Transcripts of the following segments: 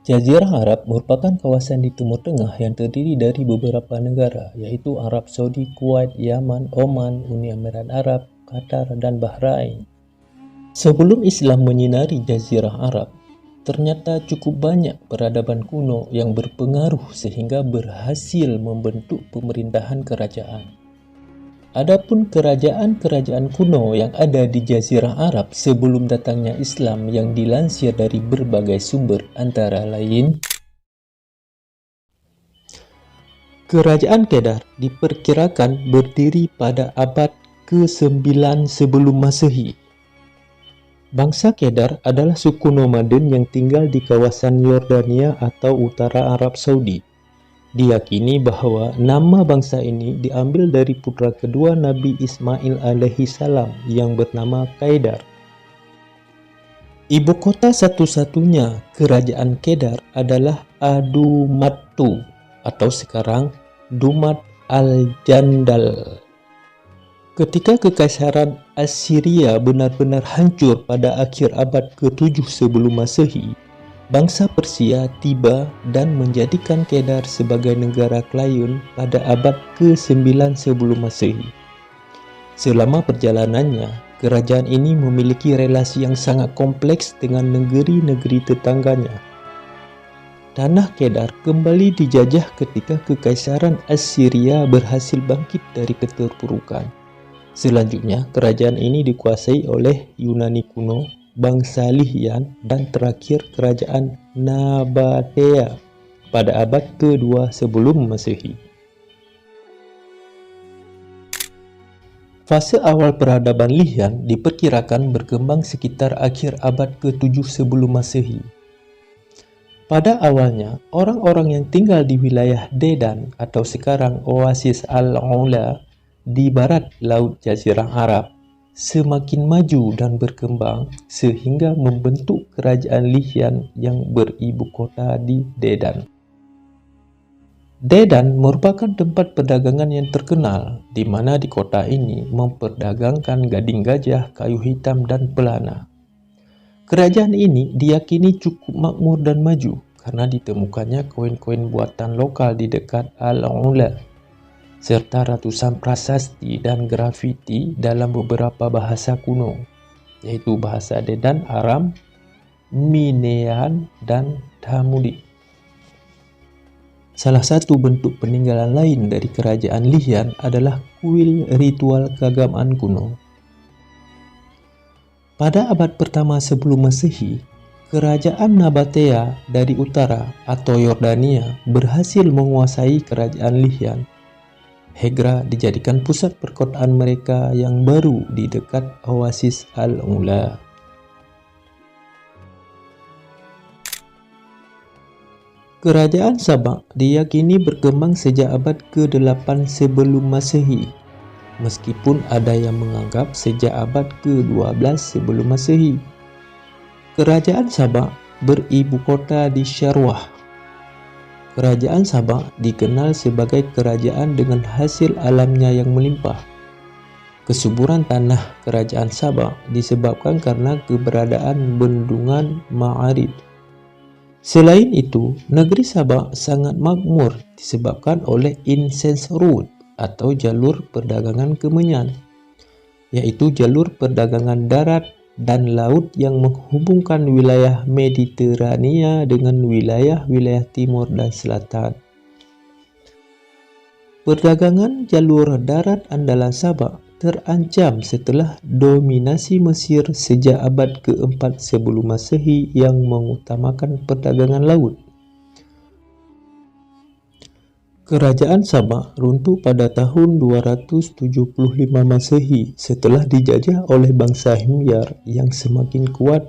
Jazirah Arab merupakan kawasan di Timur Tengah yang terdiri dari beberapa negara, yaitu Arab Saudi, Kuwait, Yaman, Oman, Uni Emirat Arab, Qatar, dan Bahrain. Sebelum Islam menyinari Jazirah Arab, ternyata cukup banyak peradaban kuno yang berpengaruh sehingga berhasil membentuk pemerintahan kerajaan. Adapun kerajaan-kerajaan kuno yang ada di Jazirah Arab sebelum datangnya Islam yang dilansir dari berbagai sumber antara lain, Kerajaan Kedar diperkirakan berdiri pada abad ke-9 sebelum Masehi. Bangsa Kedar adalah suku nomaden yang tinggal di kawasan Yordania atau utara Arab Saudi. Diyakini bahwa nama bangsa ini diambil dari putra kedua Nabi Ismail alaihi salam yang bernama Qaidar. Ibu kota satu-satunya kerajaan Kedar adalah Adumattu atau sekarang Dumat al-Jandal. Ketika kekaisaran Assyria benar-benar hancur pada akhir abad ke-7 sebelum Masehi, bangsa Persia tiba dan menjadikan Kedar sebagai negara Klayun pada abad ke-9 sebelum Masehi. Selama perjalanannya, kerajaan ini memiliki relasi yang sangat kompleks dengan negeri-negeri tetangganya. Tanah Kedar kembali dijajah ketika kekaisaran Assyria berhasil bangkit dari keterpurukan. Selanjutnya, kerajaan ini dikuasai oleh Yunani kuno, bangsa Lihyan, dan terakhir kerajaan Nabatea pada abad ke-2 sebelum Masehi. Fase awal peradaban Lihyan diperkirakan berkembang sekitar akhir abad ke-7 sebelum Masehi. Pada awalnya, orang-orang yang tinggal di wilayah Dedan atau sekarang Oasis Al-Ula di barat Laut Jazirah Arab semakin maju dan berkembang sehingga membentuk kerajaan Lihyan yang beribu kota di Dedan. Dedan merupakan tempat perdagangan yang terkenal, di mana di kota ini memperdagangkan gading gajah, kayu hitam, dan pelana. Kerajaan ini diyakini cukup makmur dan maju karena ditemukannya koin-koin buatan lokal di dekat Al-Ula, serta ratusan prasasti dan grafiti dalam beberapa bahasa kuno, yaitu bahasa Dedan, Aram, Minean, dan Thamudi. Salah satu bentuk peninggalan lain dari kerajaan Lihyan adalah kuil ritual keagamaan kuno. Pada abad pertama sebelum Masehi, kerajaan Nabatea dari utara atau Yordania berhasil menguasai kerajaan Lihyan. Hegra dijadikan pusat perkotaan mereka yang baru di dekat Oasis Al-Ula. Kerajaan Sabak diyakini berkembang sejak abad ke-8 sebelum Masehi, meskipun ada yang menganggap sejak abad ke-12 sebelum Masehi. Kerajaan Sabak beribu kota di Syarwah. Kerajaan Sabak dikenal sebagai kerajaan dengan hasil alamnya yang melimpah. Kesuburan tanah kerajaan Sabak disebabkan karena keberadaan bendungan Ma'arib. Selain itu, negeri Sabak sangat makmur disebabkan oleh Incense Road atau jalur perdagangan kemenyan, yaitu jalur perdagangan darat dan laut yang menghubungkan wilayah Mediterania dengan wilayah-wilayah timur dan selatan. Perdagangan jalur darat andalan Sabak terancam setelah dominasi Mesir sejak abad ke-4 sebelum Masehi yang mengutamakan perdagangan laut. Kerajaan Sabak runtuh pada tahun 275 Masehi setelah dijajah oleh bangsa Himyar yang semakin kuat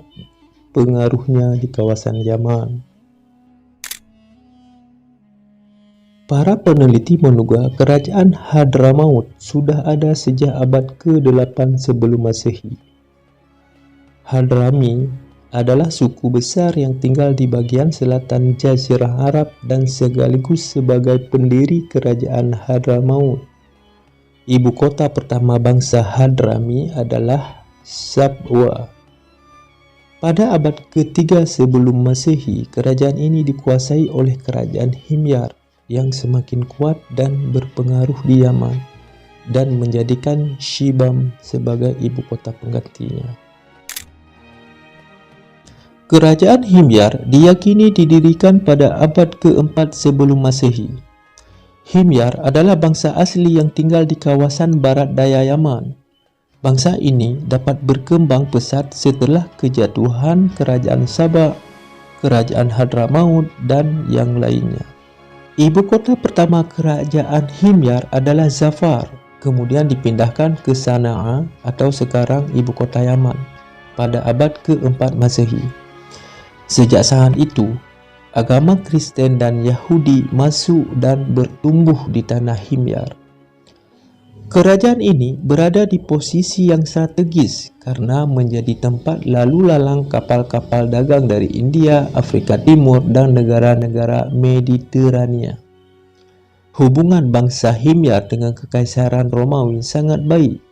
pengaruhnya di kawasan Yaman. Para peneliti menduga kerajaan Hadramaut sudah ada sejak abad ke-8 sebelum Masehi. Hadrami adalah suku besar yang tinggal di bagian selatan Jazirah Arab dan sekaligus sebagai pendiri kerajaan Hadramaut. Ibu kota pertama bangsa Hadrami adalah Sabwa. Pada abad ketiga sebelum Masehi, kerajaan ini dikuasai oleh kerajaan Himyar yang semakin kuat dan berpengaruh di Yaman dan menjadikan Shibam sebagai ibu kota penggantinya. Kerajaan Himyar diyakini didirikan pada abad keempat sebelum Masehi. Himyar adalah bangsa asli yang tinggal di kawasan barat daya Yaman. Bangsa ini dapat berkembang pesat setelah kejatuhan kerajaan Sabah, kerajaan Hadramaut, dan yang lainnya. Ibu kota pertama kerajaan Himyar adalah Zafar, kemudian dipindahkan ke Sana'a atau sekarang ibu kota Yaman pada abad keempat Masehi. Sejak saat itu, agama Kristen dan Yahudi masuk dan bertumbuh di tanah Himyar. Kerajaan ini berada di posisi yang strategis karena menjadi tempat lalu lalang kapal-kapal dagang dari India, Afrika Timur, dan negara-negara Mediterania. Hubungan bangsa Himyar dengan Kekaisaran Romawi sangat baik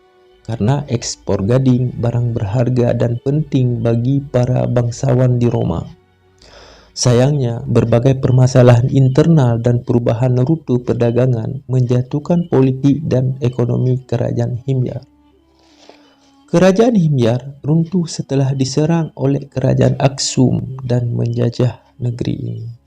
karena ekspor gading, barang berharga dan penting bagi para bangsawan di Roma. Sayangnya, berbagai permasalahan internal dan perubahan rute perdagangan menjatuhkan politik dan ekonomi kerajaan Himyar. Kerajaan Himyar runtuh setelah diserang oleh kerajaan Aksum dan menjajah negeri ini.